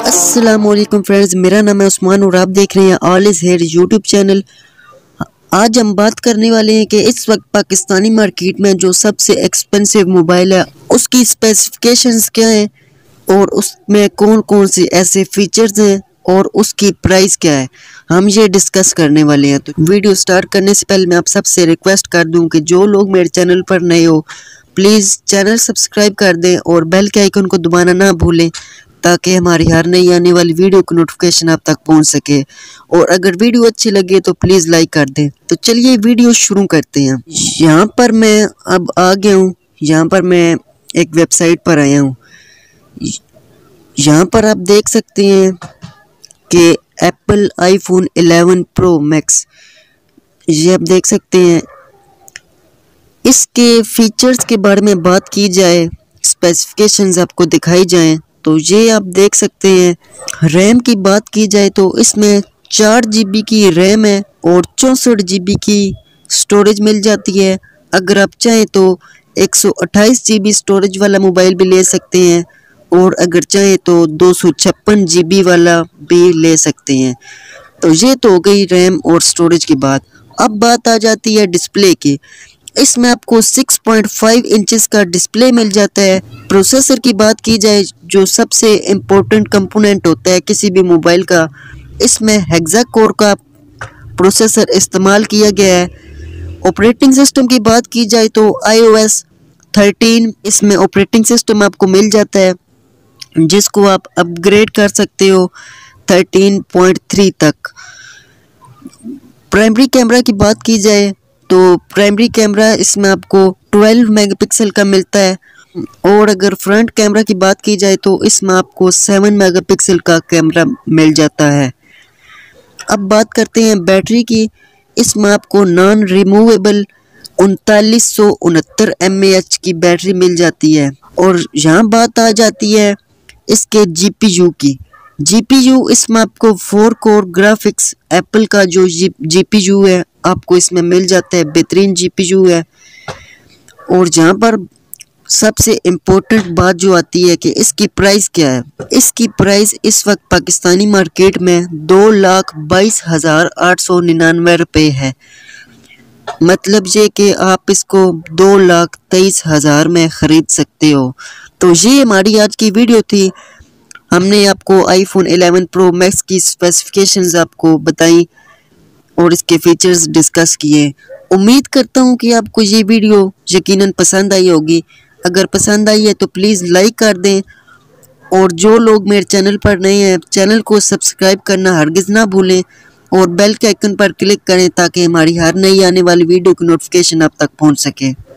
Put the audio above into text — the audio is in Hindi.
अस्सलामुअलैकुम फ्रेंड्स, मेरा नाम है उस्मान और आप देख रहे हैं all is here YouTube channel. आज हम बात करने वाले हैं कि इस वक्त पाकिस्तानी मार्केट में जो सबसे एक्सपेंसिव मोबाइल है उसकी स्पेसिफिकेशंस क्या हैं और उसमें कौन कौन से ऐसे फीचर्स हैं और उसकी प्राइस क्या है, हम ये डिस्कस करने वाले हैं। तो वीडियो स्टार्ट करने से पहले मैं आप सबसे रिक्वेस्ट कर दूं कि जो लोग मेरे चैनल पर नए हो प्लीज़ चैनल सब्सक्राइब कर दें और बेल के आइकन को दबाना ना भूलें ताकि हमारी हर नई आने वाली वीडियो की नोटिफिकेशन आप तक पहुंच सके। और अगर वीडियो अच्छी लगे तो प्लीज़ लाइक कर दें। तो चलिए वीडियो शुरू करते हैं। यहाँ पर मैं अब आ गया हूँ, यहाँ पर मैं एक वेबसाइट पर आया हूँ। यहाँ पर आप देख सकते हैं कि एप्पल आईफोन 11 प्रो मैक्स, ये आप देख सकते हैं। इसके फीचर्स के बारे में बात की जाए, स्पेसिफिकेशंस आपको दिखाई जाएं तो ये आप देख सकते हैं। रैम की बात की जाए तो इसमें 4 GB की रैम है और 64 GB की स्टोरेज मिल जाती है। अगर आप चाहें तो 128 GB स्टोरेज वाला मोबाइल भी ले सकते हैं और अगर चाहें तो 256 GB वाला भी ले सकते हैं। तो ये तो हो गई रैम और स्टोरेज की बात। अब बात आ जाती है डिस्प्ले की। इसमें आपको 6.5 इंचेस का डिस्प्ले मिल जाता है। प्रोसेसर की बात की जाए जो सबसे इम्पोर्टेंट कंपोनेंट होता है किसी भी मोबाइल का, इसमें हेक्सा कोर का प्रोसेसर इस्तेमाल किया गया है। ऑपरेटिंग सिस्टम की बात की जाए तो iOS 13 इसमें ऑपरेटिंग सिस्टम आपको मिल जाता है जिसको आप अपग्रेड कर सकते हो 13.3 तक। प्राइमरी कैमरा की बात की जाए तो प्राइमरी कैमरा इसमें आपको 12 मेगापिक्सल का मिलता है और अगर फ्रंट कैमरा की बात की जाए तो इसमें आपको 7 मेगापिक्सल का कैमरा मिल जाता है। अब बात करते हैं बैटरी की। इसमें आपको नॉन रिमूवेबल 3969 mAh की बैटरी मिल जाती है। और यहाँ बात आ जाती है इसके GPU की। GPU इसमें आपको 4 कोर ग्राफिक्स एप्पल का जो GPU है आपको इसमें मिल जाता है, बेहतरीन GPU है। और जहाँ पर सबसे इम्पोर्टेंट बात जो आती है कि इसकी प्राइस क्या है। इसकी प्राइस इस वक्त पाकिस्तानी मार्केट में 2,22,899 रुपये है। मतलब ये कि आप इसको 2,23,000 में ख़रीद सकते हो। तो ये हमारी आज की वीडियो थी। हमने आपको आईफोन 11 प्रो मैक्स की स्पेसिफिकेशंस आपको बताई और इसके फीचर्स डिस्कस किए। उम्मीद करता हूँ कि आपको ये वीडियो यकीनन पसंद आई होगी। अगर पसंद आई है तो प्लीज़ लाइक कर दें और जो लोग मेरे चैनल पर नए हैं चैनल को सब्सक्राइब करना हरगिज़ ना भूलें और बेल के आइकन पर क्लिक करें ताकि हमारी हर नई आने वाली वीडियो की नोटिफिकेशन आप तक पहुँच सके।